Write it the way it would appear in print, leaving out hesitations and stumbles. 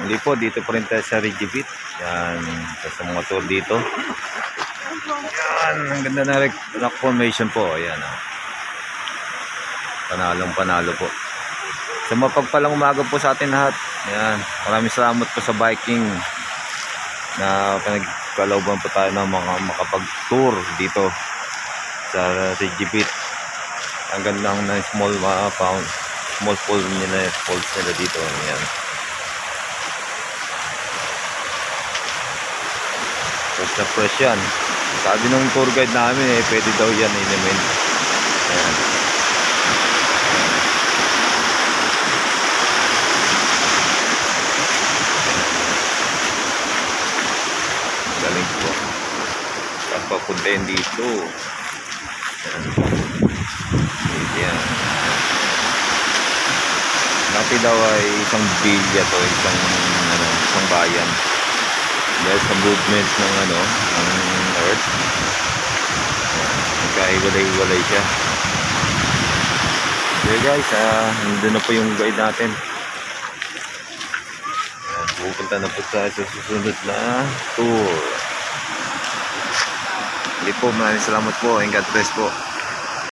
Hindi po, dito pa rin tayo sa Regibit. Yan, sa mga tour dito. Yan, ang ganda na rock formation po. Ayan, panalong panalo po. Sa mapagpalang umaga po sa atin lahat. Yan, maraming salamat po sa biking na pinagkalooban po tayo ng mga makapag-tour dito sa Regibit. Ang gandang na small falls nila dito. Yan. Fresh na fresh yan. Sabi ng tour guide namin pwede daw yan inumin. Ayan. Galing po. Saan pa punta yun dito? Ayan. Dati daw ay isang bilya to, isang bayan. Dahil sa movements ng ng earth, nagkahiwalay-hiwalay siya. Okay guys, nandun na po yung guide natin. Pupunta na po tayo sa susunod na tour. Hindi po, maraming salamat po and God bless po.